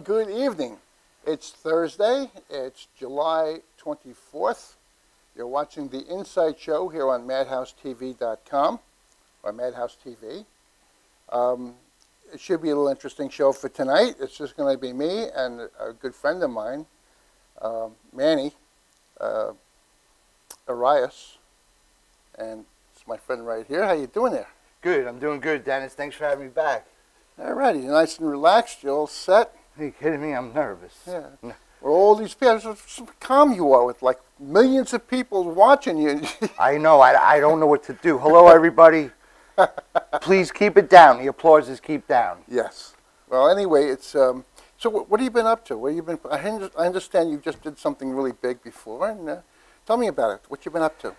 good evening. It's Thursday. It's July 24th. You're watching the Inside Show here on MadhouseTV.com or Madhouse TV. It should be a little interesting show for tonight. It's just going to be me and a good friend of mine, Manny, Erias, and it's my friend right here. How you doing there? Good. I'm doing good, Dennis. Thanks for having me back. All righty. You're nice and relaxed. You're all set. Are you kidding me? I'm nervous. Yeah. Well, all these people, so calm you are with like millions of people watching you. I know. I don't know what to do. Hello, everybody. Please keep it down. The applause is keep down. Yes. Well, anyway, it's so. What have you been up to? What have you been? I understand you just did something really big before, and tell me about it. What you been up to?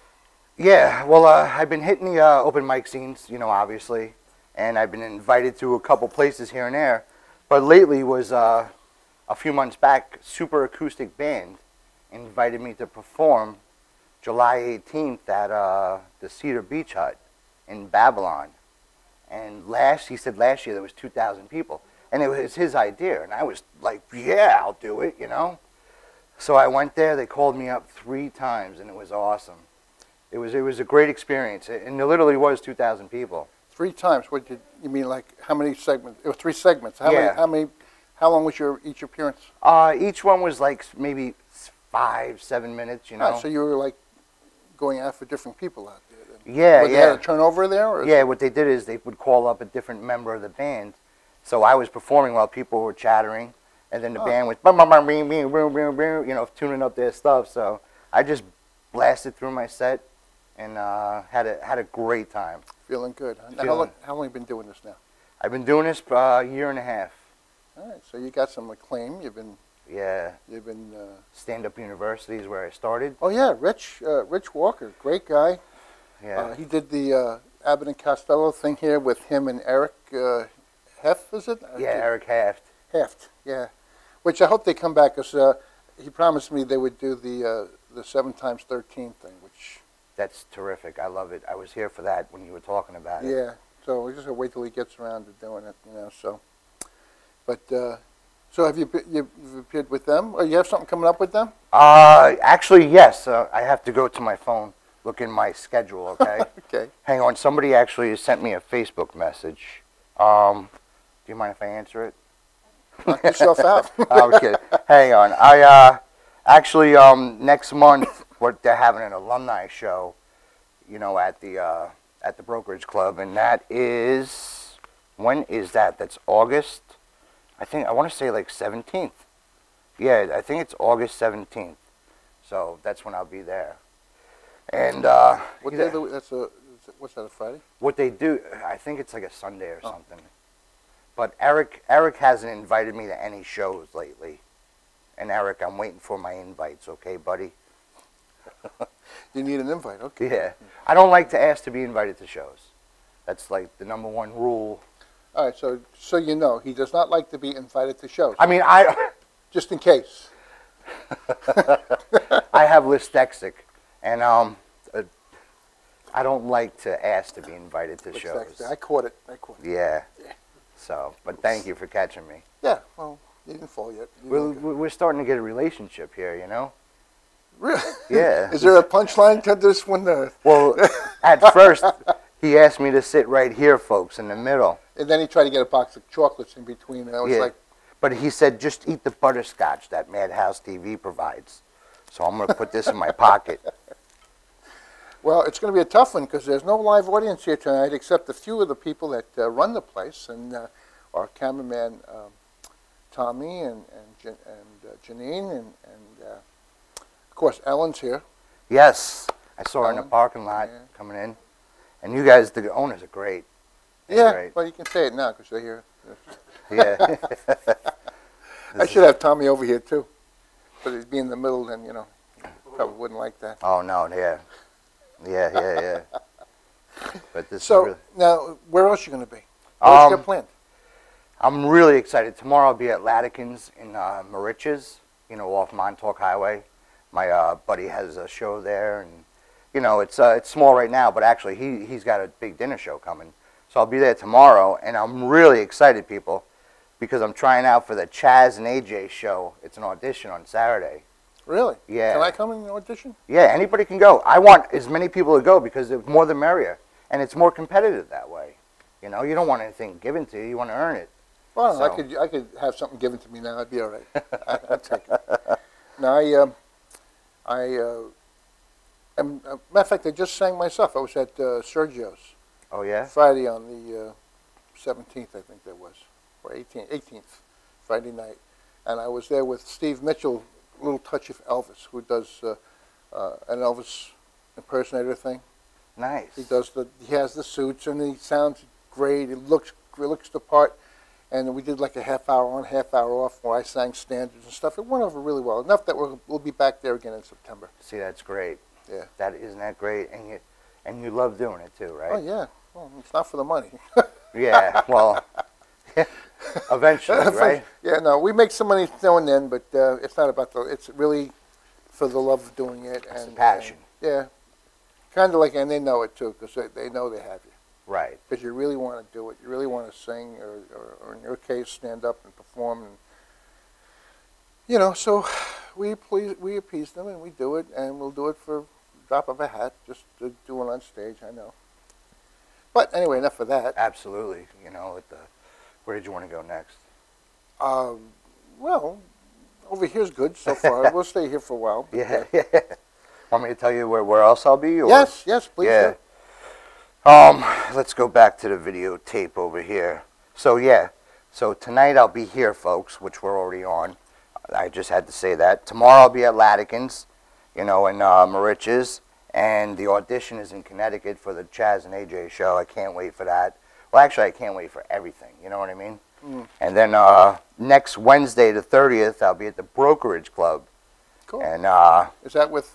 Yeah. Well, I've been hitting the open mic scenes, you know, obviously, and I've been invited to a couple places here and there. But lately was a few months back, Super Acoustic Band invited me to perform July 18th at the Cedar Beach Hut in Babylon. And he said last year there was 2,000 people. And it was his idea. And I was like, yeah, I'll do it, you know. So I went there. They called me up 3 times, and it was awesome. It was a great experience. And there literally was 2,000 people. 3 times? What did you mean? Like how many segments? It was 3 segments. How yeah. many? How long was each appearance? Each one was like maybe 5-7 minutes. You know. Oh, so you were like going after different people out there. Then. Yeah, They had a turnover there. Or yeah. What they did is they would call up a different member of the band. So I was performing while people were chattering, and then the band was you know, tuning up their stuff. So I just blasted through my set and had a great time. Feeling good. How long have you been doing this now? I've been doing this for a year and a half. All right, so you got some acclaim. You've been stand-up university is where I started. Oh yeah, Rich Walker, great guy. Yeah. He did the Abbott and Costello thing here with him and Eric Heft, is it? Yeah, Eric Heft. Heft, yeah. Which I hope they come back, because he promised me they would do the 7 times 13 thing, which. That's terrific. I love it. I was here for that when you were talking about it. Yeah. So we just gotta wait till he gets around to doing it, you know. So, but so have you've appeared with them, or you have something coming up with them? Actually, yes. I have to go to my phone, look in my schedule. Okay. Okay. Hang on. Somebody actually sent me a Facebook message. Do you mind if I answer it? Knock yourself out. Okay. Hang on. I actually next month they're having an alumni show, you know, at the Brokerage Club, and that is, when is that? That's August. I want to say like 17th. Yeah, I think it's August 17th. So that's when I'll be there. And what day? What's that? A Friday? What they do, I think it's like a Sunday or something. But Eric hasn't invited me to any shows lately. And Eric, I'm waiting for my invites. Okay, buddy. You need an invite, okay? Yeah, I don't like to ask to be invited to shows. That's like the #1 rule. All right, so you know, he does not like to be invited to shows. I mean, just in case. I have listexic, and I don't like to ask to be invited to shows. I caught it. Yeah. So, but thank you for catching me. Yeah. Well, you didn't fall yet. We're starting to get a relationship here, you know. Really? Yeah. Is there a punchline to this one? Well, at first, he asked me to sit right here, folks, in the middle. And then he tried to get a box of chocolates in between. I was like, but he said, just eat the butterscotch that Madhouse TV provides. So I'm going to put this in my pocket. Well, it's going to be a tough one because there's no live audience here tonight except a few of the people that run the place, and our cameraman Tommy and Janine and of course, Ellen's here. Yes. I saw her in the parking lot coming in. And you guys, the owners, are great. They're great. Yeah, well, you can say it now because they're here. Yeah. I should have Tommy over here, too. But he'd be in the middle, then, you know, probably wouldn't like that. Oh, no, yeah. Yeah. But this so, is really... now, where else are you going to be? What else you got planned? I'm really excited. Tomorrow I'll be at Latikins in Moriches, you know, off Montauk Highway. My buddy has a show there, and you know, it's small right now, but actually he's got a big dinner show coming. So I'll be there tomorrow, and I'm really excited, people. because I'm trying out for the Chaz and AJ show. It's an audition on Saturday. Really? Yeah. Can I come in and audition? Yeah, anybody can go. I want as many people to go because the more the merrier, and it's more competitive that way. You know, you don't want anything given to you; you want to earn it. Well, So. I could have something given to me now. I'd be all right. I'd take it. No, matter of fact, I just sang myself. I was at Sergio's Oh yeah. Friday on the 17th, I think that was, or 18th, Friday night, and I was there with Steve Mitchell, a little touch of Elvis, who does an Elvis impersonator thing. Nice. He has the suits and he sounds great. It looks the part. And we did like a half hour on, half hour off, where I sang standards and stuff. It went over really well. Enough that we'll be back there again in September. See, that's great. Yeah. Isn't that great? And you love doing it too, right? Oh yeah. Well, it's not for the money. Yeah. Well, eventually, right? Yeah. No, we make some money now and then, but it's not about it's really for the love of doing it. It's and a passion. And, yeah. Kind of like, and they know it too, because they know they have you. Right. Because you really want to do it. You really want to sing, or in your case, stand up and perform. And, you know, so we appease them, and we do it, and we'll do it for the drop of a hat, just to do it on stage, I know. But anyway, enough of that. Absolutely. You know, where did you want to go next? Well, over here's good so far. We'll stay here for a while. Yeah. Want me to tell you where else I'll be? Or? Yes, please Yeah. do. Let's go back to the videotape over here. So tonight I'll be here, folks, which we're already on. I just had to say that. Tomorrow I'll be at Latican's, you know, in Moriches, and the audition is in Connecticut for the Chaz and AJ show. I can't wait for that. Well, actually, I can't wait for everything, you know what I mean? Mm. And then next Wednesday, the 30th, I'll be at the Brokerage Club. Cool. And is that with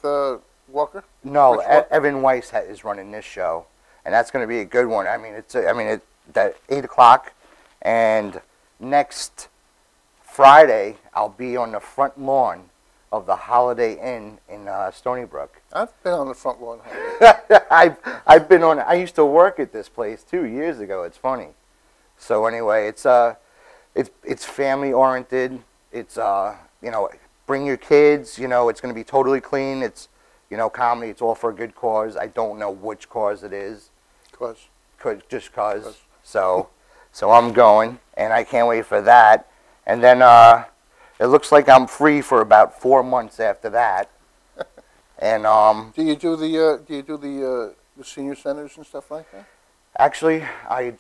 Walker? No, Walker? Evan Weiss is running this show. And that's going to be a good one. I mean, it's at 8 o'clock, and next Friday I'll be on the front lawn of the Holiday Inn in Stony Brook. I've been on the front lawn. I've been on. I used to work at this place 2 years ago. It's funny. So anyway, it's family oriented. It's you know, bring your kids. You know, it's going to be totally clean. It's, you know, comedy. It's all for a good cause. I don't know which cause it is. Just cause. So I'm going, and I can't wait for that. And then it looks like I'm free for about 4 months after that. And do you do the senior centers and stuff like that? Actually, I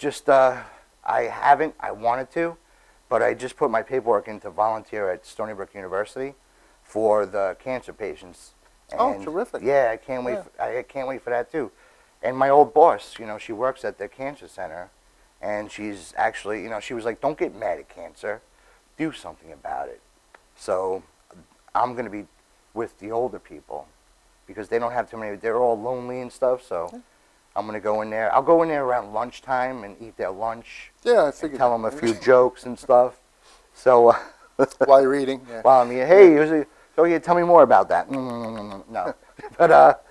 haven't. I wanted to, but I just put my paperwork in to volunteer at Stony Brook University for the cancer patients. And oh, terrific! Yeah, I can't wait. I can't wait for that too. And my old boss, you know, she works at the cancer center, and she's actually, you know, she was like, "Don't get mad at cancer, do something about it." So I'm going to be with the older people because they don't have too many. They're all lonely and stuff. So I'm going to go in there. I'll go in there around lunchtime and eat their lunch. Yeah, I figured. Tell them a few jokes and stuff. So while you're eating. Yeah. While I'm here, hey, so yeah, tell me more about that. No, but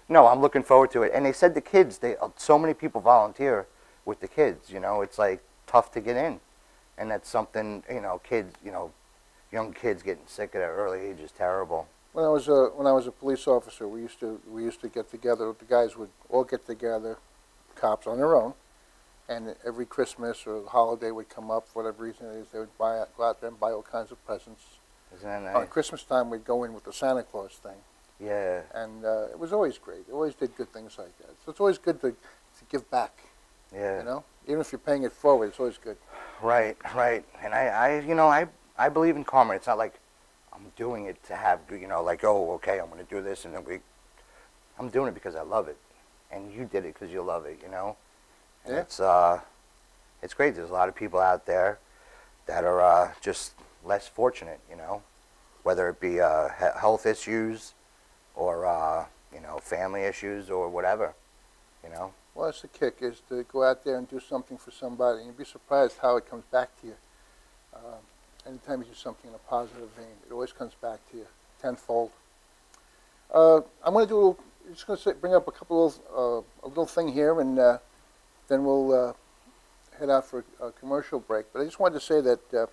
no, I'm looking forward to it. And they said the kids, so many people volunteer with the kids. You know, it's like tough to get in, and that's something, you know, kids, you know, young kids getting sick at an early age is terrible. When I was a police officer, we used to get together. The guys would all get together, cops on their own, and every Christmas or holiday would come up for whatever reason it is. They would go out there and buy all kinds of presents. Isn't that nice? On Christmas time, we'd go in with the Santa Claus thing. Yeah. And it was always great. They always did good things like that. So it's always good to give back. Yeah. You know, even if you're paying it forward, it's always good. Right. And I believe in karma. It's not like I'm doing it to have, you know, like, oh, okay, I'm going to do this, and then I'm doing it because I love it, and you did it because you love it, you know. And yeah. It's great. There's a lot of people out there that are just less fortunate, you know, whether it be health issues or you know, family issues or whatever, you know. Well, that's the kick, is to go out there and do something for somebody, and you'd be surprised how it comes back to you. Anytime you do something in a positive vein, it always comes back to you tenfold. I'm going to do a little, just going to bring up a couple of a little thing here, and then we'll head out for a commercial break, but I just wanted to say that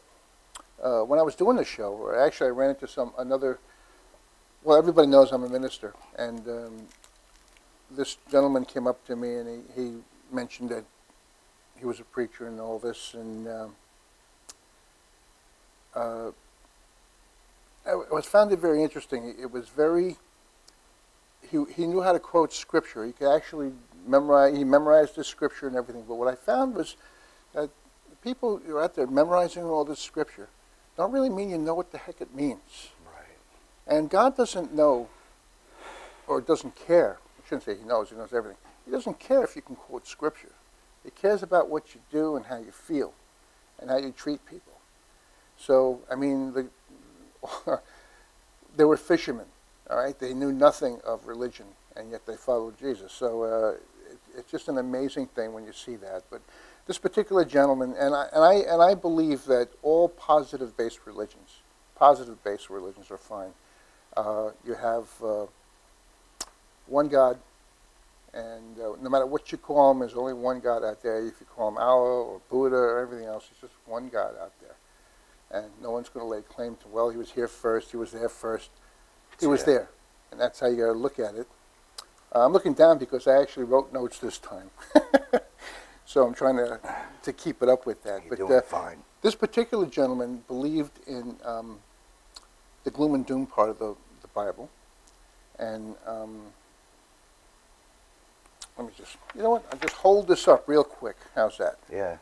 when I was doing the show, or actually I ran into another. Well, everybody knows I'm a minister, and this gentleman came up to me and he mentioned that he was a preacher and all this, and I found it very interesting. It was very. He knew how to quote scripture. He could actually memorize. He memorized the scripture and everything. But what I found was that people who are out there memorizing all this scripture don't really mean you know what the heck it means. Right. And God doesn't know, or doesn't care. I shouldn't say He knows everything. He doesn't care if you can quote scripture. He cares about what you do and how you feel and how you treat people. So, I mean, they were fishermen, all right? They knew nothing of religion, and yet they followed Jesus. So it's just an amazing thing when you see that. But this particular gentleman, and I believe that all positive-based religions are fine. You have one God, and no matter what you call him, there's only one God out there. If you call him Allah or Buddha or everything else, there's just one God out there. And no one's going to lay claim to, well, he was here first, he was there first. He was there. And that's how you got to look at it. I'm looking down because I actually wrote notes this time. So I'm trying to keep it up with that. You're doing fine. This particular gentleman believed in the gloom and doom part of the Bible. And let me just, you know what, I'll just hold this up real quick. How's that? Yeah.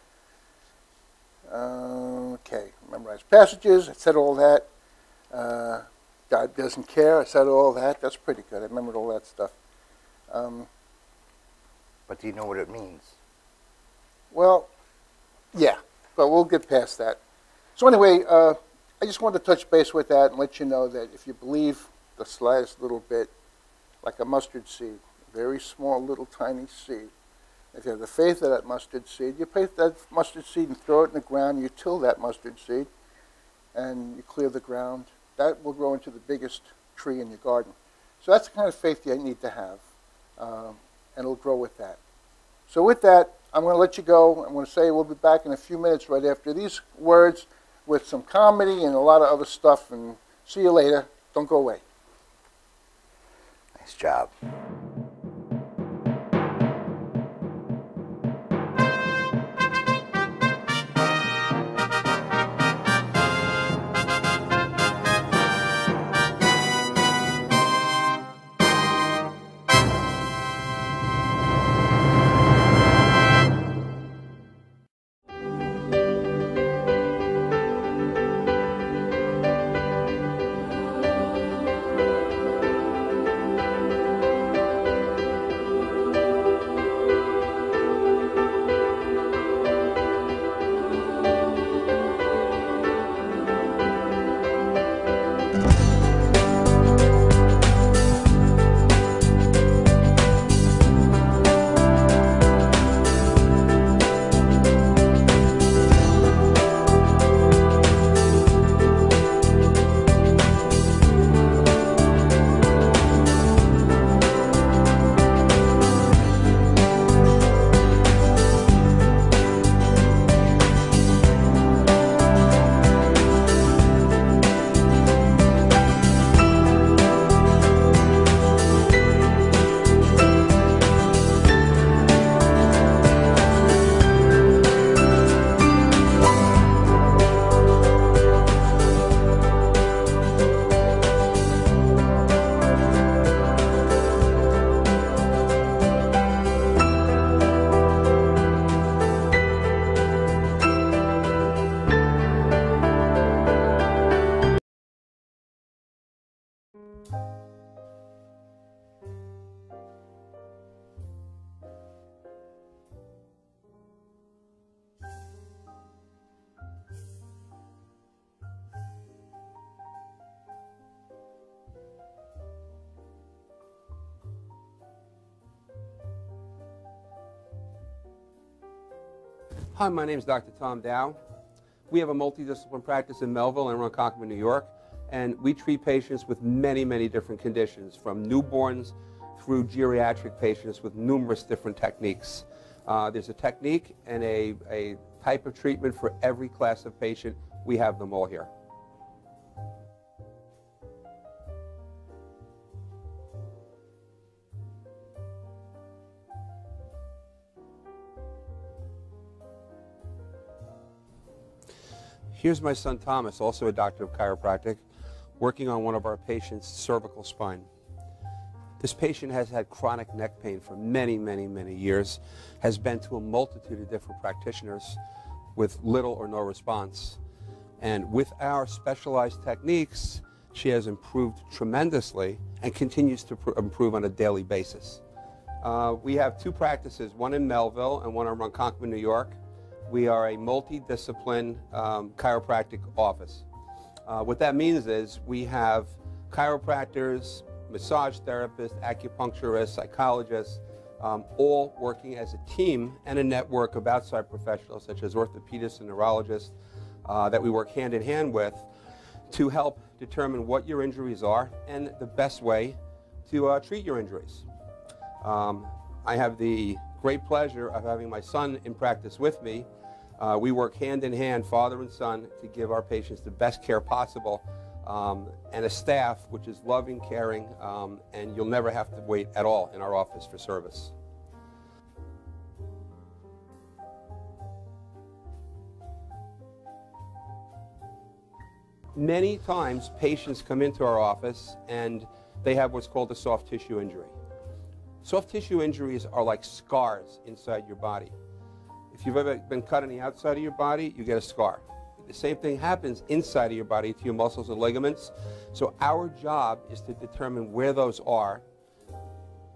Okay, memorized passages, I said all that. God doesn't care, I said all that. That's pretty good, I remembered all that stuff. But do you know what it means? Well, yeah, but we'll get past that. So anyway, I just wanted to touch base with that and let you know that if you believe the slightest little bit, like a mustard seed, a very small little tiny seed, if you have the faith of that mustard seed, you take that mustard seed and throw it in the ground, you till that mustard seed, and you clear the ground. That will grow into the biggest tree in your garden. So that's the kind of faith you need to have, and it'll grow with that. So with that, I'm going to let you go. I'm going to say we'll be back in a few minutes right after these words with some comedy and a lot of other stuff, and see you later. Don't go away. Nice job. Hi, my name is Dr. Tom Dow. We have a multidisciplinary practice in Melville and Ronkonkoma, New York, and we treat patients with many, many different conditions, from newborns through geriatric patients with numerous different techniques. There's a technique and a type of treatment for every class of patient. We have them all here. Here's my son Thomas, also a doctor of chiropractic, working on one of our patients' cervical spine. This patient has had chronic neck pain for many, many, many years, has been to a multitude of different practitioners with little or no response. And with our specialized techniques, she has improved tremendously and continues to improve on a daily basis. We have two practices, one in Melville and one in Ronkonkoma, New York. We are a multidiscipline chiropractic office. What that means is we have chiropractors, massage therapists, acupuncturists, psychologists, all working as a team and a network of outside professionals such as orthopedists and neurologists that we work hand in hand with to help determine what your injuries are and the best way to treat your injuries. I have the great pleasure of having my son in practice with me. We work hand in hand, father and son, to give our patients the best care possible, and a staff which is loving, caring, and you'll never have to wait at all in our office for service. Many times patients come into our office and they have what's called a soft tissue injury. Soft tissue injuries are like scars inside your body. If you've ever been cut on the outside of your body, you get a scar. The same thing happens inside of your body to your muscles and ligaments. So our job is to determine where those are,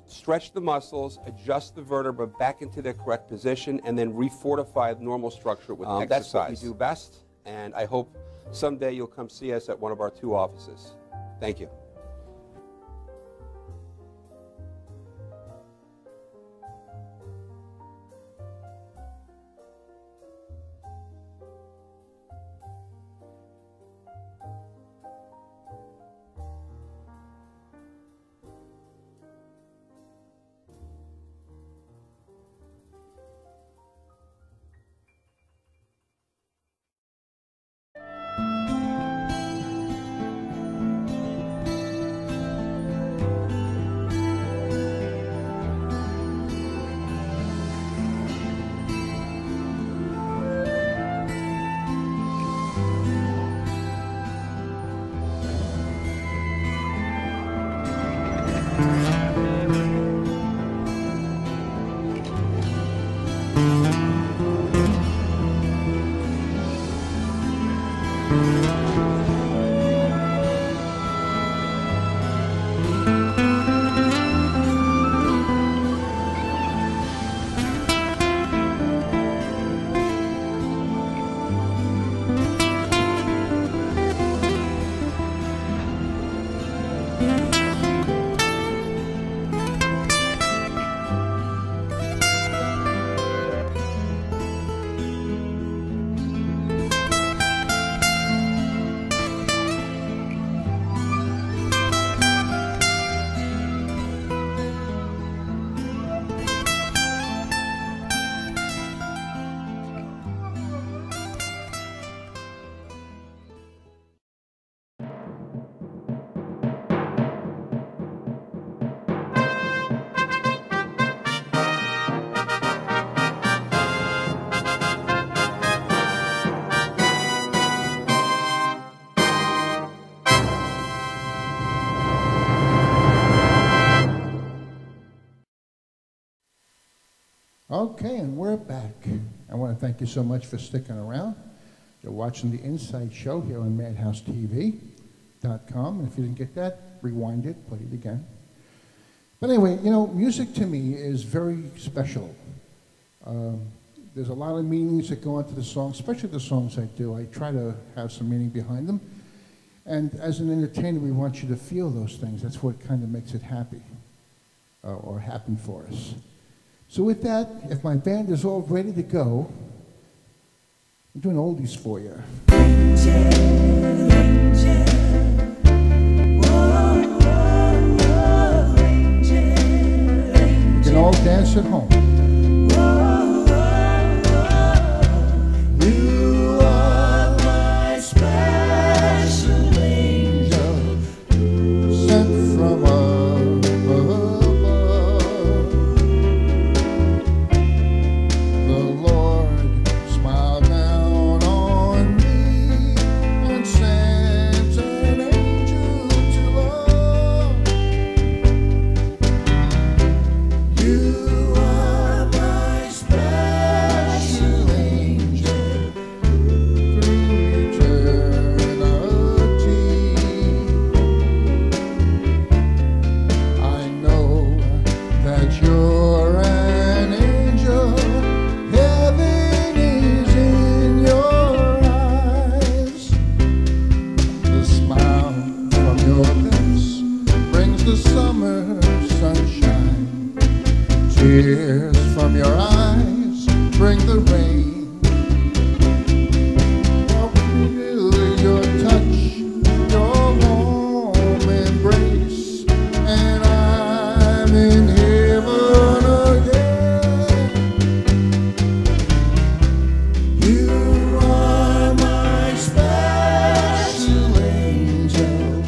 stretch the muscles, adjust the vertebra back into their correct position, and then refortify the normal structure with exercise. That's what we do best, and I hope someday you'll come see us at one of our two offices. Thank you. Okay, and we're back. I want to thank you so much for sticking around. You're watching the Inside Show here on MadhouseTV.com. And if you didn't get that, rewind it, play it again. But anyway, you know, music to me is very special. There's a lot of meanings that go into the songs, especially the songs I do. I try to have some meaning behind them. And as an entertainer, we want you to feel those things. That's what kind of makes it happy or happen for us. So with that, if my band is all ready to go, I'm doing oldies for you. Angel, angel. Whoa, whoa, whoa. Angel, angel. You can all dance at home. Whoa. sunshine. Tears from your eyes bring the rain. I'll feel your touch, your warm embrace, and I'm in heaven again. You are my special angel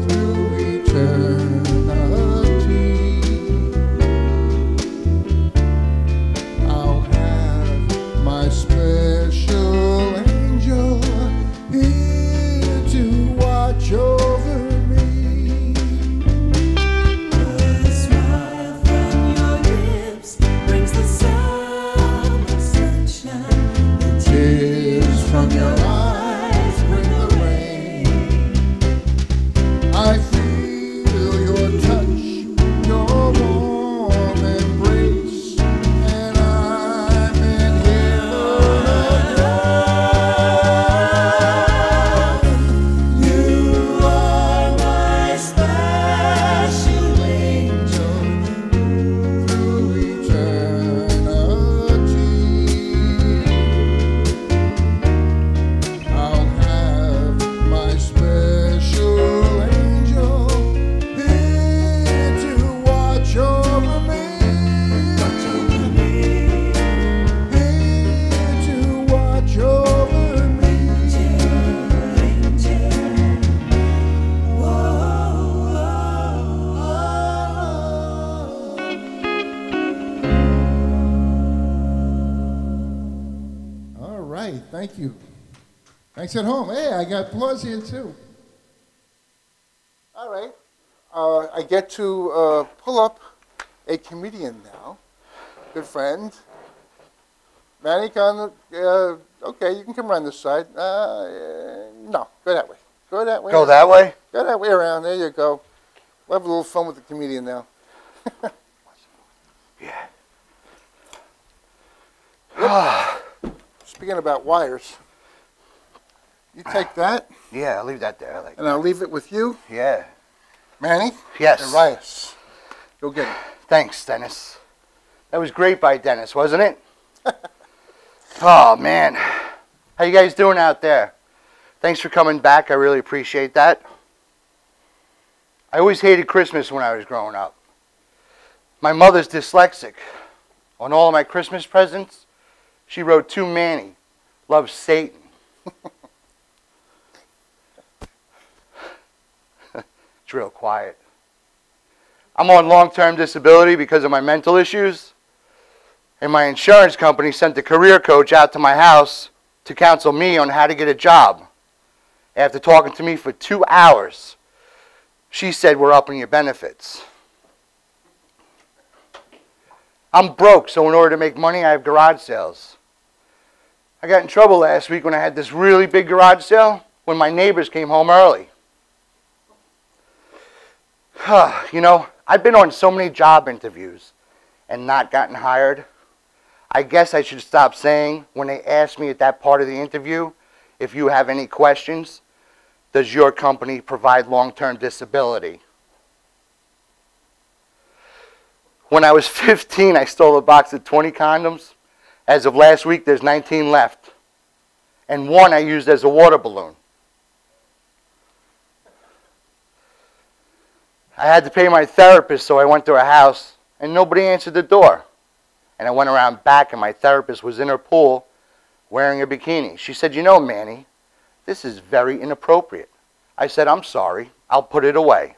through eternity. I'll have my special angel here to watch over me. The smile from your lips brings the sound of sunshine. The Tears from your eyes bring the rain. I feel your touch, your warm embrace, and I'm in heaven again. You are my special angel through eternity. I'll have my special angel here to watch over me. Here to watch over me. All right, thank you. Thanks at home. Hey, I got applause here too. All right. I get to pull up a comedian now. Good friend. Manny, okay, you can come around this side. No, go that way. Go that way. Go that way? Go that way around. There you go. We'll have a little fun with the comedian now. Yeah. Speaking about wires, you take that, Yeah, I'll leave that there. I like and I'll leave it with you, Yeah. Manny. Yes. Erias. Go get it. Thanks, Dennis. That was great by Dennis, wasn't it? Oh, man. How you guys doing out there? Thanks for coming back. I really appreciate that. I always hated Christmas when I was growing up. My mother's dyslexic. On all of my Christmas presents, she wrote to Manny, loves Satan. It's real quiet. I'm on long-term disability because of my mental issues, and my insurance company sent a career coach out to my house to counsel me on how to get a job. After talking to me for 2 hours, she said, we're upping your benefits. I'm broke, so in order to make money, I have garage sales. I got in trouble last week when I had this really big garage sale when my neighbors came home early. You know, I've been on so many job interviews and not gotten hired. I guess I should stop saying when they ask me at that part of the interview, if you have any questions, does your company provide long-term disability? When I was 15, I stole a box of 20 condoms. As of last week, there's 19 left. And one I used as a water balloon. I had to pay my therapist, so I went to her house, and nobody answered the door. And I went around back, and my therapist was in her pool wearing a bikini. She said, you know, Manny, this is very inappropriate. I said, I'm sorry. I'll put it away.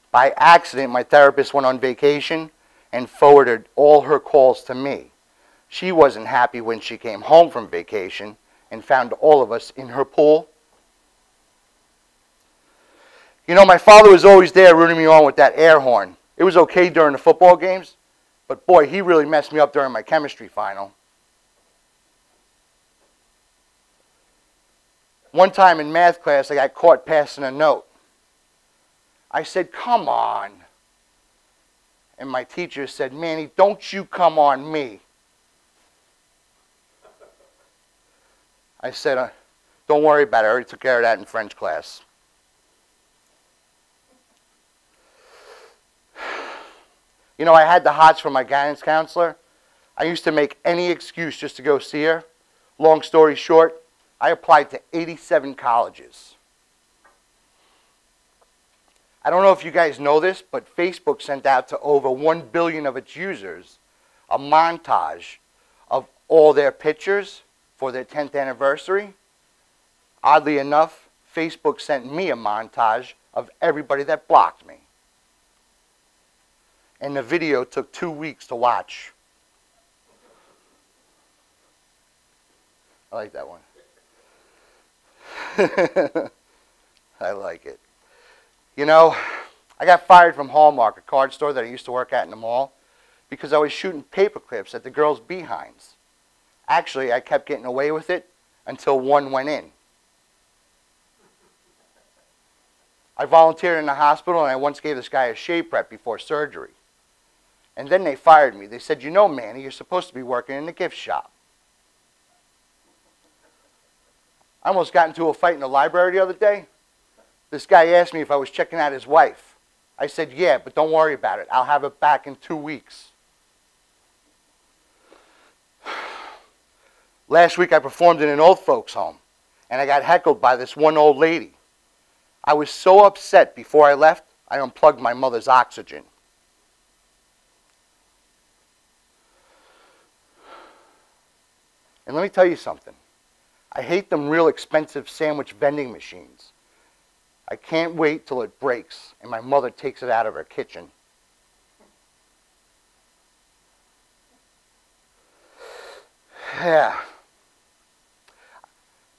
By accident, my therapist went on vacation and forwarded all her calls to me. She wasn't happy when she came home from vacation and found all of us in her pool. You know, my father was always there rooting me on with that air horn. It was okay during the football games, but boy, he really messed me up during my chemistry final. One time in math class, I got caught passing a note. I said, come on. And my teacher said, Manny, don't you come on me. I said, don't worry about it. I already took care of that in French class. You know, I had the hots from my guidance counselor. I used to make any excuse just to go see her. Long story short, I applied to 87 colleges. I don't know if you guys know this, but Facebook sent out to over 1 billion of its users a montage of all their pictures for their 10th anniversary. Oddly enough, Facebook sent me a montage of everybody that blocked me. And the video took 2 weeks to watch. I like that one. I like it. You know, I got fired from Hallmark, a card store that I used to work at in the mall, because I was shooting paper clips at the girls' behinds. Actually, I kept getting away with it until one went in. I volunteered in the hospital, and I once gave this guy a shave prep before surgery. And then they fired me. They said, you know, Manny, you're supposed to be working in the gift shop. I almost got into a fight in the library the other day. This guy asked me if I was checking out his wife. I said, yeah, but don't worry about it. I'll have it back in 2 weeks. Last week I performed in an old folks home, and I got heckled by this one old lady. I was so upset before I left, I unplugged my mother's oxygen. And let me tell you something. I hate them real expensive sandwich vending machines. I can't wait till it breaks and my mother takes it out of her kitchen. Yeah.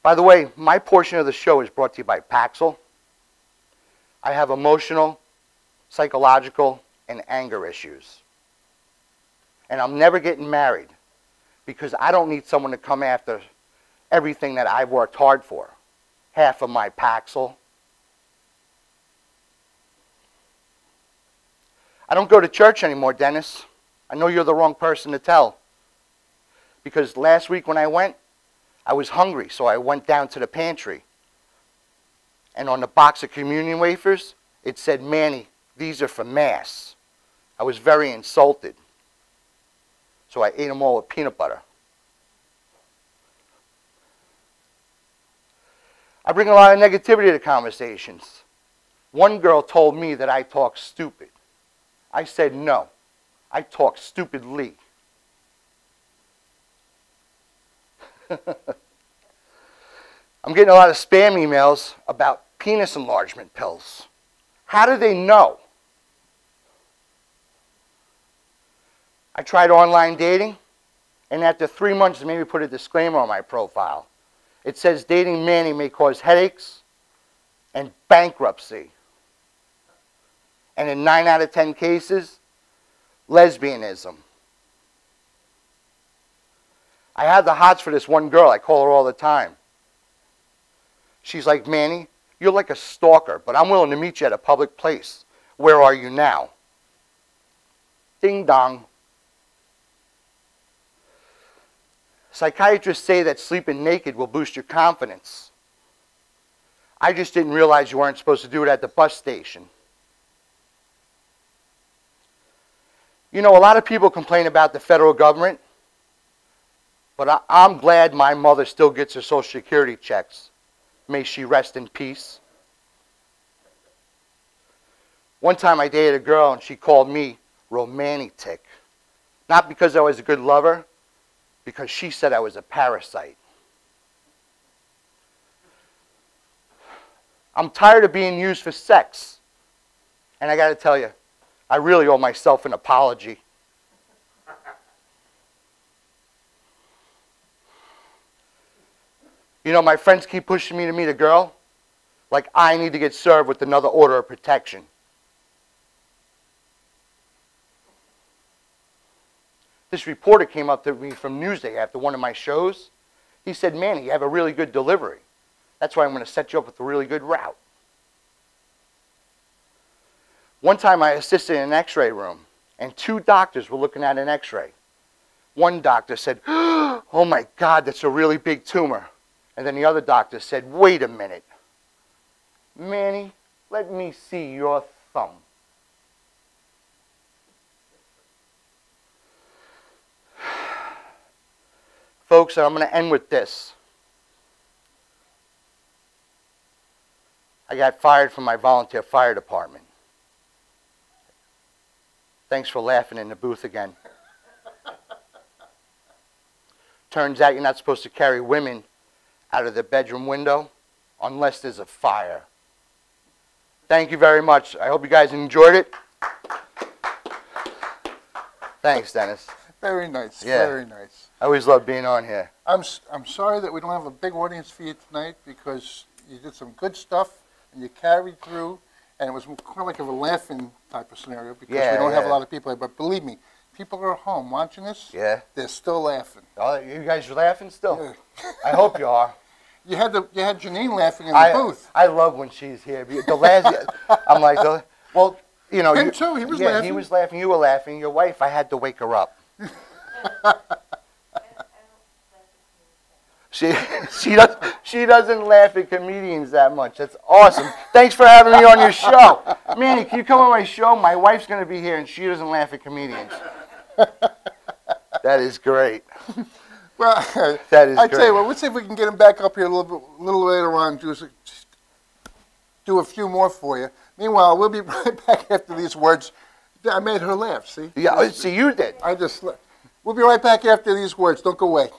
By the way, my portion of the show is brought to you by Paxil. I have emotional, psychological, and anger issues. And I'm never getting married because I don't need someone to come after everything that I've worked hard for. Half of my Paxil. I don't go to church anymore, Dennis. I know you're the wrong person to tell. Because last week when I went, I was hungry, so I went down to the pantry. And on the box of communion wafers, it said, Manny, these are for Mass. I was very insulted. So I ate them all with peanut butter. I bring a lot of negativity to conversations. One girl told me that I talk stupid. I said no. I talk stupidly. I'm getting a lot of spam emails about penis enlargement pills. How do they know? I tried online dating, and after 3 months, they made me put a disclaimer on my profile. It says dating Manny may cause headaches and bankruptcy. And in 9 out of 10 cases, lesbianism. I have the hots for this one girl. I call her all the time. She's like, Manny, you're like a stalker, but I'm willing to meet you at a public place. Where are you now? Ding dong. Psychiatrists say that sleeping naked will boost your confidence. I just didn't realize you weren't supposed to do it at the bus station. You know, a lot of people complain about the federal government, but I'm glad my mother still gets her Social Security checks. May she rest in peace. One time I dated a girl and she called me romantic. Not because I was a good lover, because she said I was a parasite. I'm tired of being used for sex. And I got to tell you, I really owe myself an apology. You know, my friends keep pushing me to meet a girl, like I need to get served with another order of protection. This reporter came up to me from Newsday after one of my shows. He said, Manny, you have a really good delivery. That's why I'm going to set you up with a really good route. One time I assisted in an x-ray room, and 2 doctors were looking at an x-ray. One doctor said, oh my God, that's a really big tumor. And then the other doctor said, wait a minute. Manny, let me see your thumb. Folks, I'm going to end with this. I got fired from my volunteer fire department. Thanks for laughing in the booth again. Turns out you're not supposed to carry women out of the bedroom window unless there's a fire. Thank you very much. I hope you guys enjoyed it. Thanks, Dennis. Very nice, Yeah. very nice. I always love being on here. I'm sorry that we don't have a big audience for you tonight because you did some good stuff and you carried through, and it was kind of like a laughing type of scenario because we don't have a lot of people here. But believe me, people are at home watching this. Yeah. They're still laughing. Oh, you guys are laughing still? Yeah. I hope you are. You had Janine laughing in the booth. I love when she's here. The last, I'm like, well, you know. Him too, he was yeah, laughing. he was laughing. You were laughing. Your wife, I had to wake her up. She doesn't laugh at comedians that much. That's awesome. Thanks for having me on your show. Manny, can you come on my show? My wife's going to be here, and she doesn't laugh at comedians. That is great. Well, That is I great. tell you what, let's see if we can get him back up here a little later on. Do a few more for you. Meanwhile, we'll be right back after these words. I made her laugh. See? Yeah, see, you did. We'll be right back after these words. Don't go away.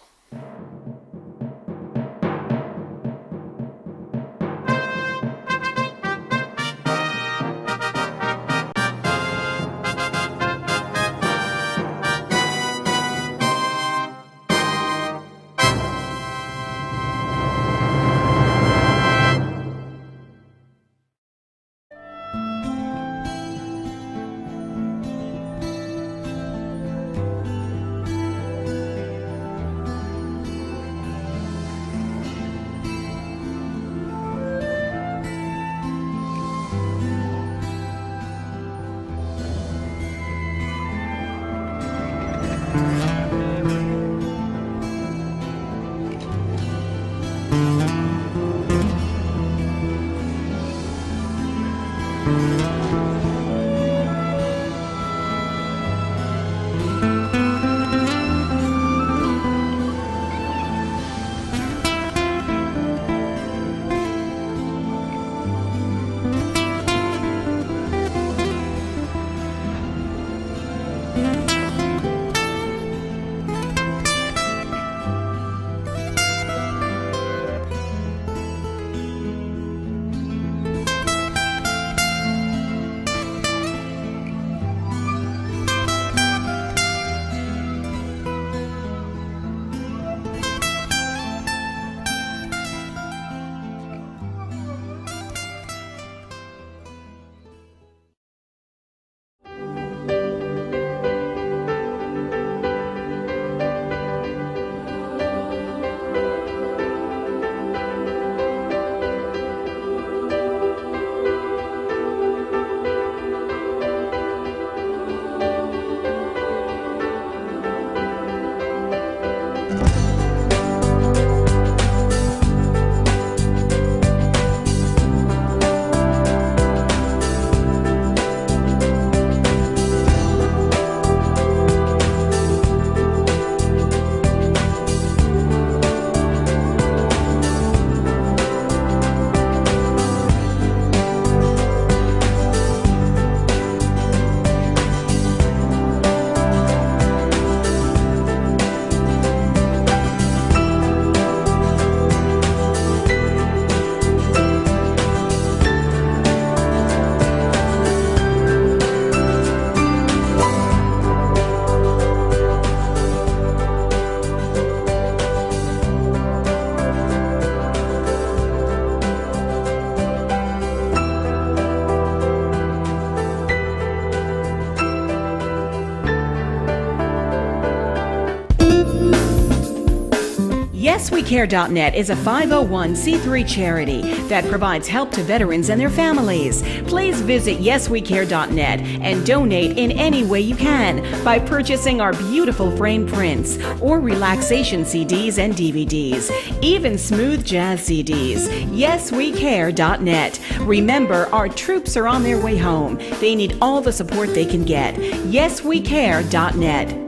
YesWeCare.net is a 501c3 charity that provides help to veterans and their families. Please visit YesWeCare.net and donate in any way you can by purchasing our beautiful frame prints or relaxation CDs and DVDs, even smooth jazz CDs. YesWeCare.net. Remember, our troops are on their way home. They need all the support they can get. YesWeCare.net.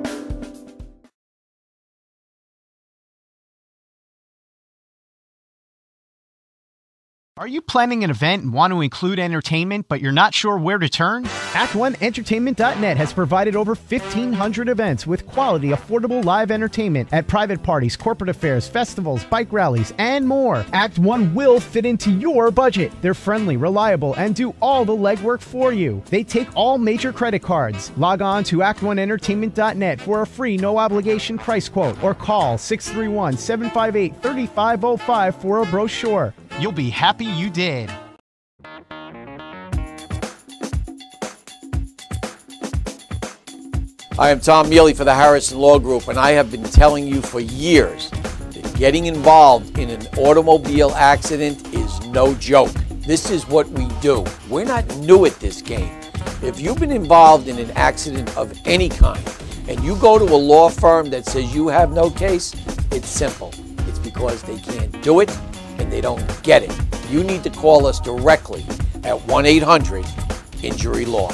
Are you planning an event and want to include entertainment, but you're not sure where to turn? Act1Entertainment.net has provided over 1,500 events with quality, affordable live entertainment at private parties, corporate affairs, festivals, bike rallies, and more. Act 1 will fit into your budget. They're friendly, reliable, and do all the legwork for you. They take all major credit cards. Log on to Act1Entertainment.net for a free, no-obligation price quote, or call 631-758-3505 for a brochure. You'll be happy you did. I am Tom Mealy for the Harrison Law Group, and I have been telling you for years that getting involved in an automobile accident is no joke. This is what we do. We're not new at this game. If you've been involved in an accident of any kind, and you go to a law firm that says you have no case, it's simple. It's because they can't do it and they don't get it. You need to call us directly at 1-800-INJURY-LAW.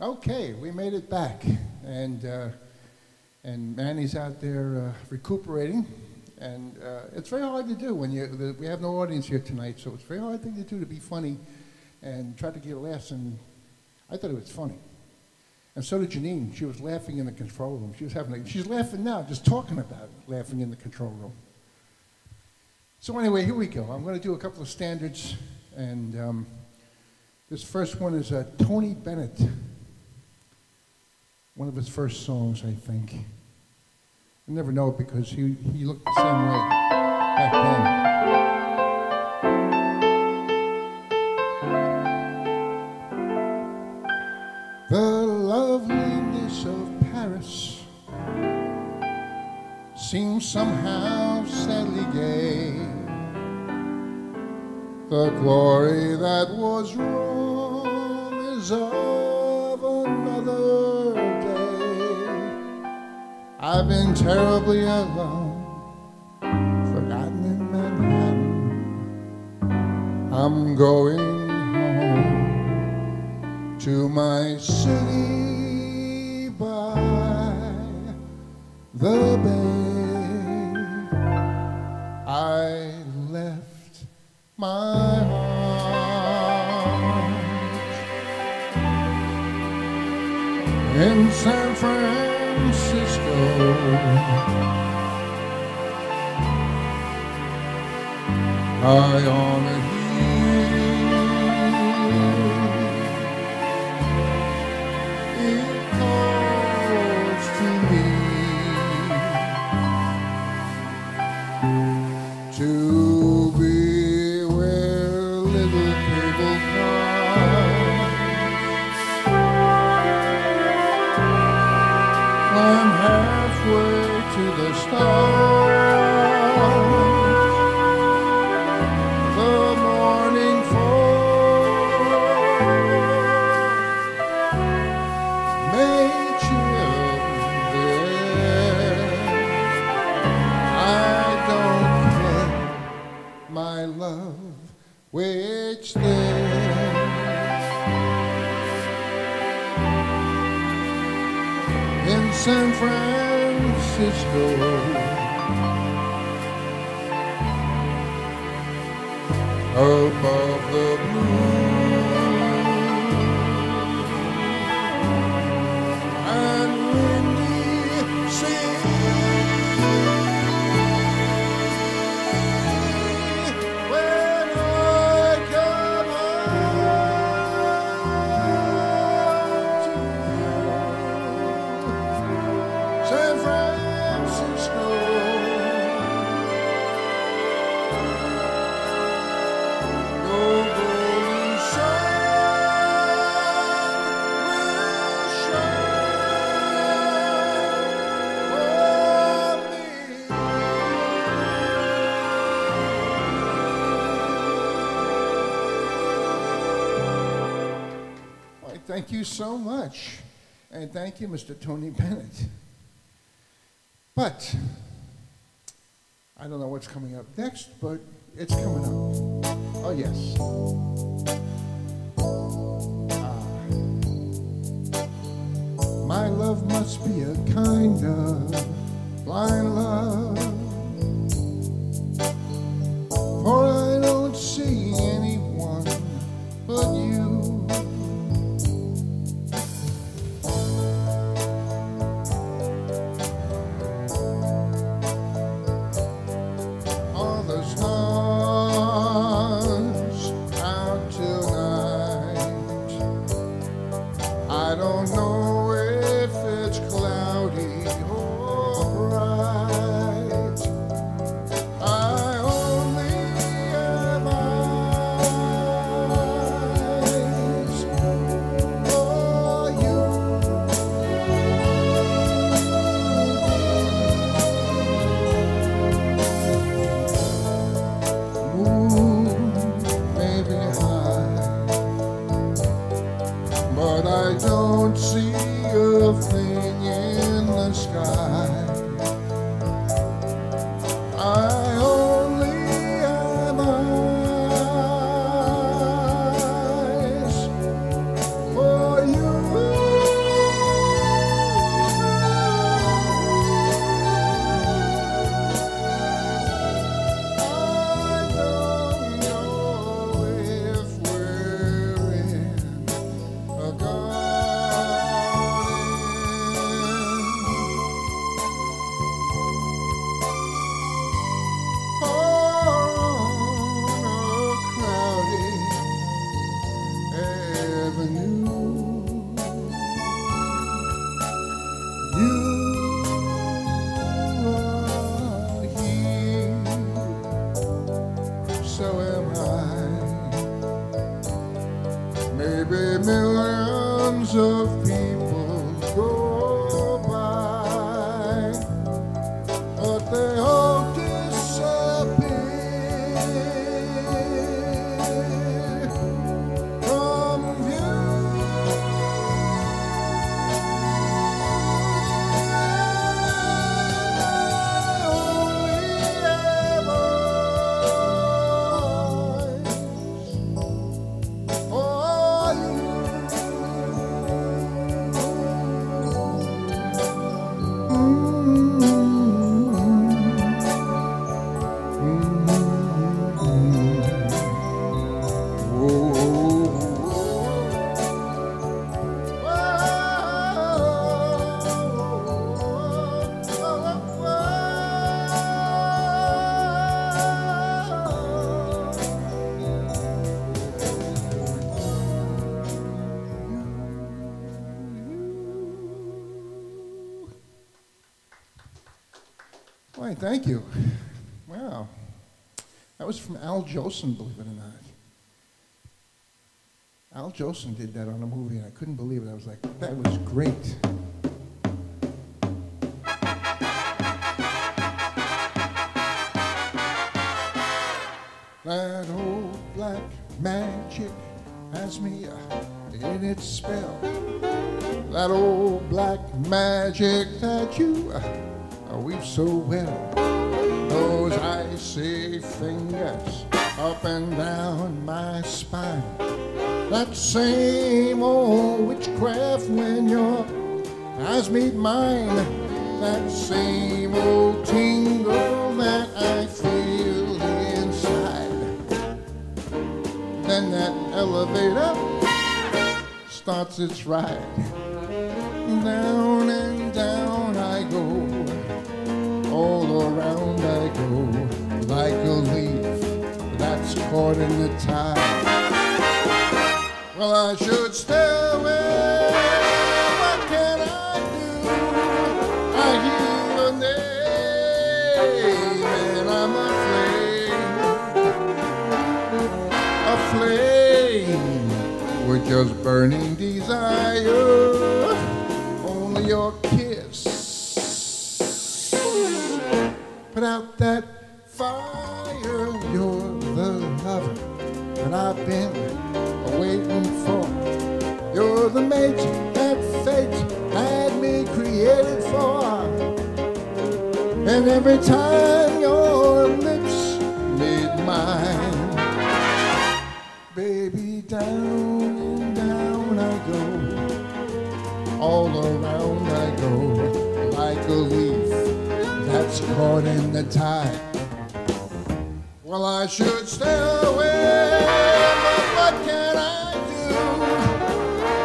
Okay, we made it back, and Manny's out there recuperating, and it's very hard to do when we have no audience here tonight, so it's a very hard thing to do, to be funny and try to get laughs, and I thought it was funny. And so did Janine. She was laughing in the control room. She's laughing now, just talking about it, laughing in the control room. So anyway, here we go. I'm going to do a couple of standards, and this first one is Tony Bennett. One of his first songs, I think. I never know because he looked the same way back then. The loveliness of Paris seems somehow sadly gay. The glory that was wrong is of another. I've been terribly alone, forgotten in Manhattan. I'm going home to my city by the bay. I left my heart in San Francisco. High on a hill, it calls to me to be where little cable cars climb halfway to the stars. The morning fog may chill the air. I don't care, my love, which there. In San Francisco, above the blue and windy sea, when I come home to San Francisco. You're going thank you so much. And thank you, Mr. Tony Bennett. But I don't know what's coming up next, but it's coming up. Oh, yes. My love must be a kind of blind love, for I don't see anyone but you. All the stars out tonight. I don't know if it's cloudy or bright. I only have eyes for you. Moon may be high, but I don't see a thing in the sky. I only have eyes for you. I don't know if we're in a garden or on a crowded avenue. You are here, so am I. Maybe millions of people go by, but they all disappear from view. I only have eyes for you. Why, thank you. Wow. That was from Al Jolson, believe it or not. Al Jolson did that on a movie, and I couldn't believe it. I was like, that was great. That old black magic has me in its spell. That old black magic that you weave so well. Those icy fingers up and down my spine. That same old witchcraft when your eyes meet mine. That same old tingle that I feel inside. Then that elevator starts its ride. Down and down I go. All around I go, like a leaf that's caught in the tide. Well, I should stay away. What can I do? I hear your name, and I'm aflame with just burning desire. Only your kiss put out that fire. You're the lover that I've been waiting for. You're the mate that fate had me created for. And every time your lips meet mine, baby, down and down I go. All around I go, like a leaf that's caught in the tide. Well, I should stay away, but what can I do?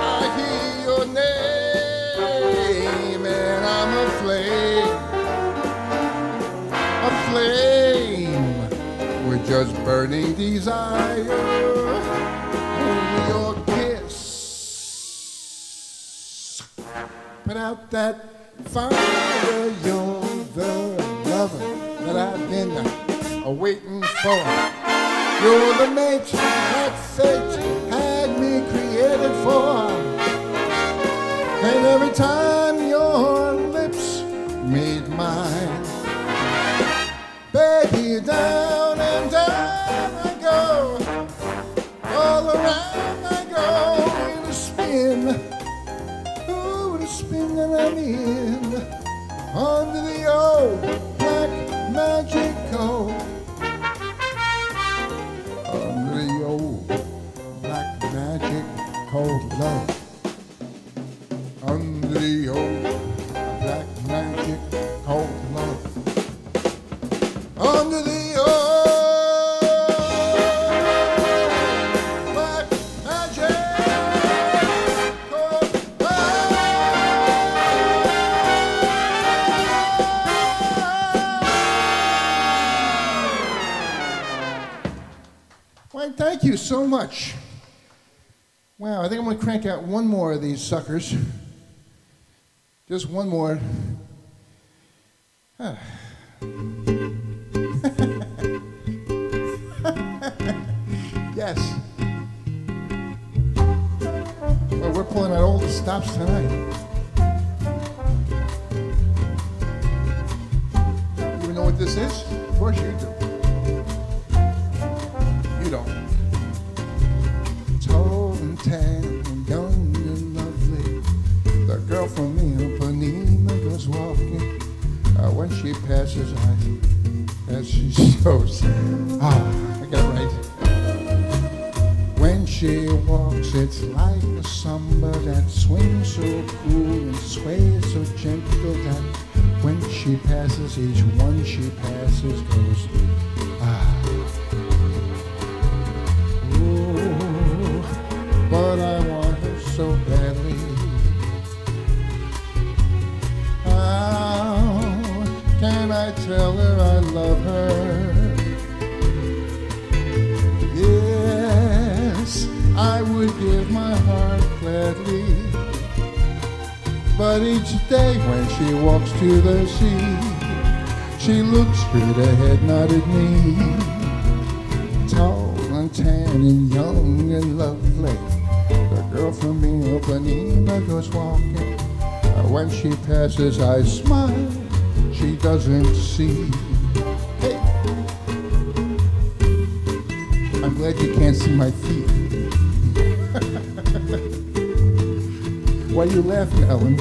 I hear your name and I'm aflame with just burning desire. Only your kiss put out that fire. You're the lover that I've been waiting for. You're the mate that fate had me created for. And every time your lips meet mine, baby, down and down I go. All around I go in a spin. Ooh, the spin that I'm in. Under the old black magic coat. Under the old black magic coat love. Under the old black magic coat love. Under the old black magic coat love. Why, thank you so much. Wow, I think I'm going to crank out one more of these suckers. Just one more. Yes. Well, we're pulling out all the stops tonight. You even know what this is? Of course you do. You don't. Tall and tan and young and lovely. The girl from Ipanema goes walking. When she passes, as she shows. I got it right. When she walks, it's like a samba that swings so cool and sways so gentle that when she passes, each one she passes goes, Ooh, but I want her so badly. How can I tell her I love her? Yes, I would give my heart gladly. But each day when she walks to the sea, she looks straight ahead, not at me. Tall and tan and young and lovely, the girl from Ipanema goes walking. When she passes, I smile. She doesn't see. Hey, I'm glad you can't see my feet. Why are you laughing, Ellen?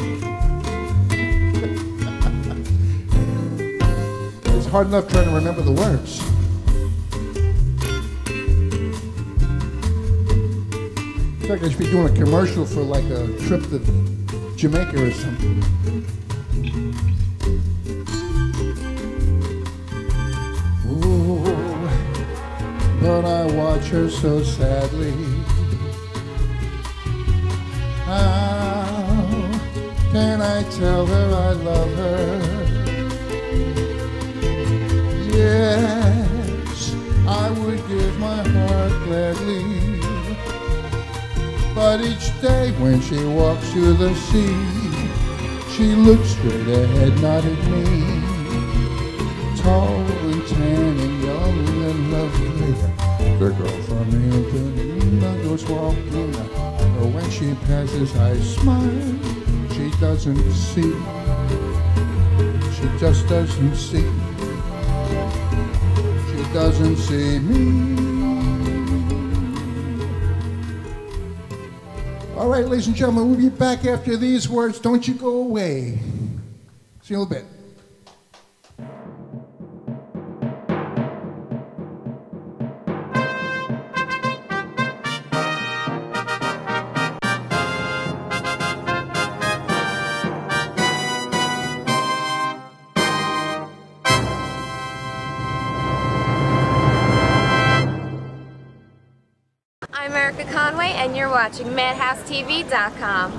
It's hard enough trying to remember the words. It's like I should be doing a commercial for like a trip to Jamaica or something. Ooh, but I watch her so sadly. How can I tell her I love her? Yes, I would give my heart gladly. But each day when she walks to the sea, she looks straight ahead, not at me. Tall and tan and young and lovely, the girl from Ipanema goes walking. But when she passes, I smile. She doesn't see. She just doesn't see. She doesn't see me. All right, ladies and gentlemen, we'll be back after these words. Don't you go away. See you in a little bit. I'm Erica Conway, and you're watching MadhouseTV.com.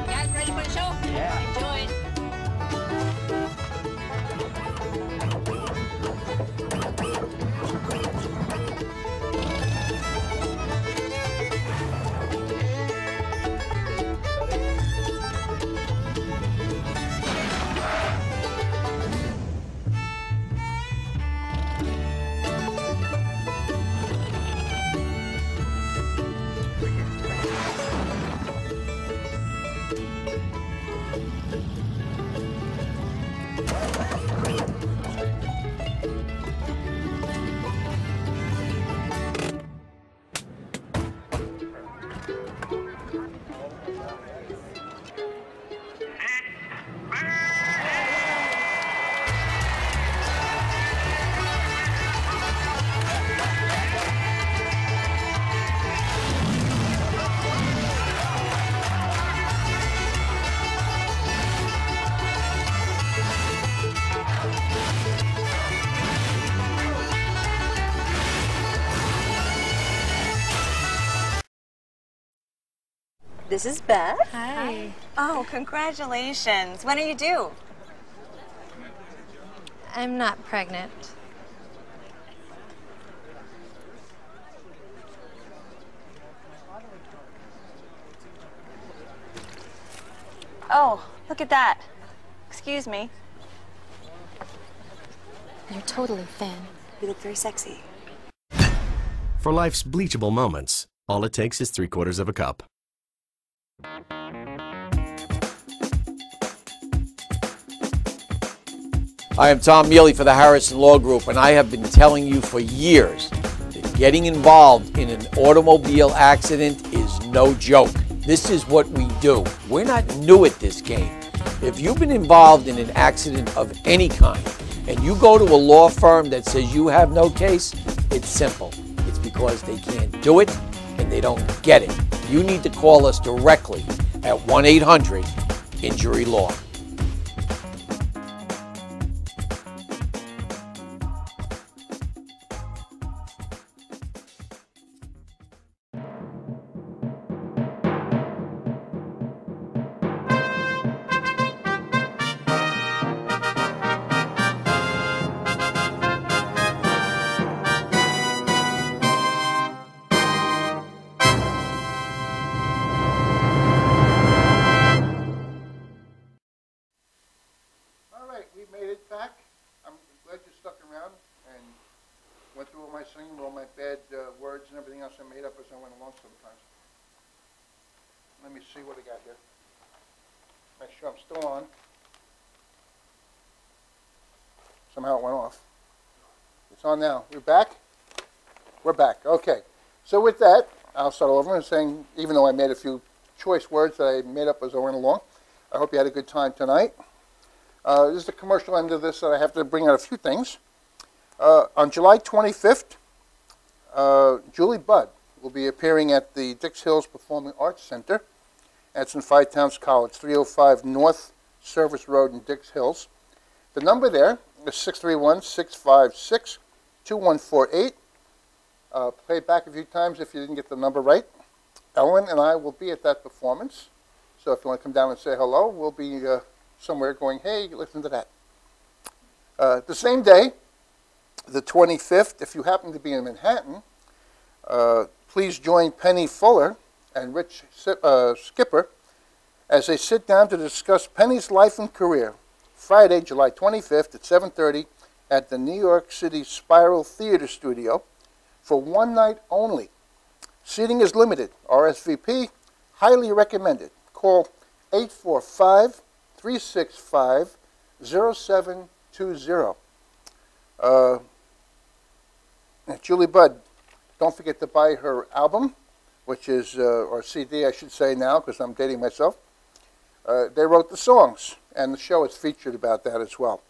Guys, ready for the show? Yeah. Enjoy. This is Beth. Hi. Oh, congratulations. When are you due? I'm not pregnant. Oh, look at that. Excuse me. You're totally thin. You look very sexy. For life's bleachable moments, all it takes is 3/4 of a cup. I am Tom Mealy for the Harrison Law Group, and I have been telling you for years that getting involved in an automobile accident is no joke. This is what we do. We're not new at this game. If you've been involved in an accident of any kind, and you go to a law firm that says you have no case, it's simple. It's because they can't do it and they don't get it. You need to call us directly at 1-800-INJURY-LAW. We made it back. I'm glad you stuck around and went through all my singing, all my bad words and everything else I made up as I went along sometimes. Let me see what I got here. Make sure I'm still on. Somehow it went off. It's on now. We're back? We're back. Okay. So with that, I'll start over and saying, even though I made a few choice words that I made up as I went along, I hope you had a good time tonight. This is the commercial end of this that I have to bring out a few things. On July 25th, Julie Budd will be appearing at the Dix Hills Performing Arts Center. That's in Five Towns College, 305 North Service Road in Dix Hills. The number there is 631-656-2148. Play it back a few times if you didn't get the number right. Ellen and I will be at that performance. So if you want to come down and say hello, we'll be somewhere going, hey, listen to that. The same day, the 25th, if you happen to be in Manhattan, please join Penny Fuller and Rich Skipper as they sit down to discuss Penny's life and career. Friday, July 25th at 7:30 at the New York City Spiral Theater Studio for one night only. Seating is limited. RSVP, highly recommended. Call 845-365-0720. Julie Budd, don't forget to buy her album, which is, or CD I should say now because I'm dating myself. They wrote the songs, and the show is featured about that as well.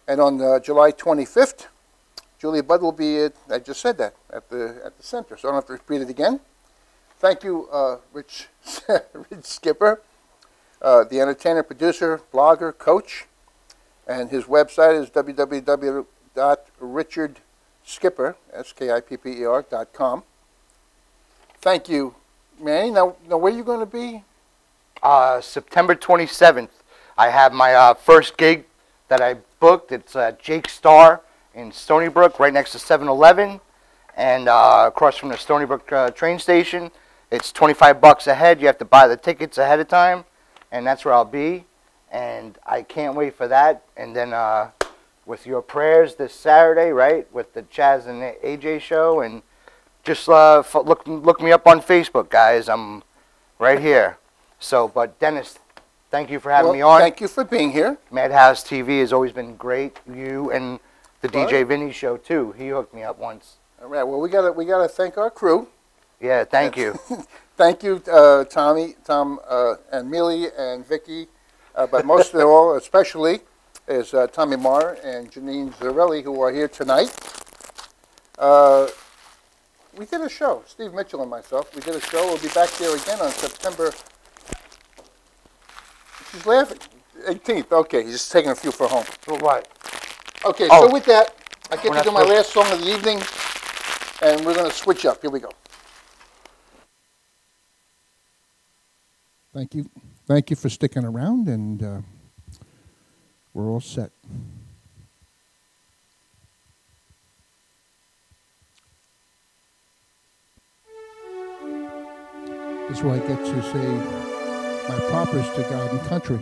And on July 25th, Julie Budd will be at, I just said that, at the center, so I don't have to repeat it again. Thank you, Rich Skipper, the entertainer, producer, blogger, coach, and his website is www.richardskipper.com. Thank you, Manny. Now where are you going to be? September 27th. I have my first gig that I booked. It's Jake Star in Stony Brook, right next to 7-Eleven, and across from the Stony Brook train station. It's $25 a head. You have to buy the tickets ahead of time, and that's where I'll be. And I can't wait for that. And then with your prayers this Saturday, right, with the Chaz and AJ show, and just look me up on Facebook, guys. I'm right here. So, but Dennis, thank you for having me on. Thank you for being here. Madhouse TV has always been great. You and the DJ Vinny show too. He hooked me up once. All right. Well, we gotta thank our crew. Yeah, thank you. Thank you, Tom, and Millie, and Vicky, but most of all, especially, is Tommy Marr and Janine Zarelli, who are here tonight. We did a show, Steve Mitchell and myself. We did a show. We'll be back there again on September. She's laughing. 18th. Okay, he's just taking a few for home. For what? Okay, so with that, I get to do my last song of the evening, and we're going to switch up. Here we go. Thank you. Thank you for sticking around, and we're all set. This is where I get to say my propers to God and country.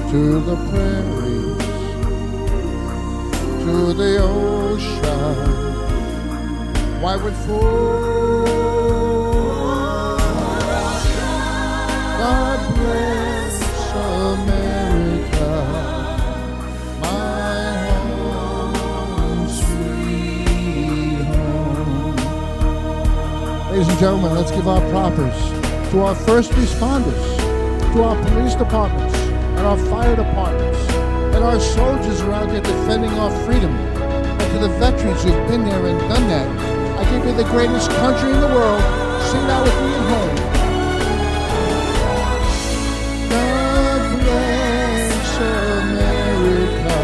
To the prairies, to the ocean, why would God bless America, my home, sweet home. Ladies and gentlemen, let's give our propers to our first responders, to our police departments, and our fire departments, and our soldiers who are out there defending our freedom, and to the veterans who've been there and done that. I give you the greatest country in the world. Sing that with me at home. God bless America,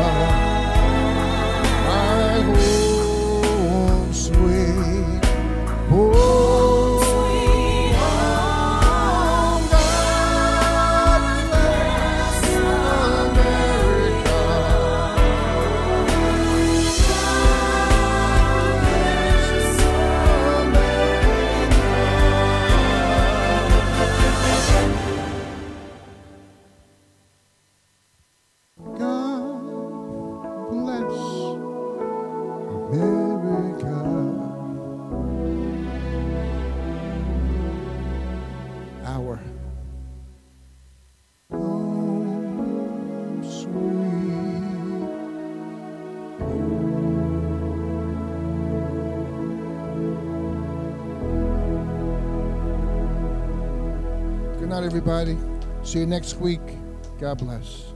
my home, sweet home. Good night, everybody. See you next week. God bless.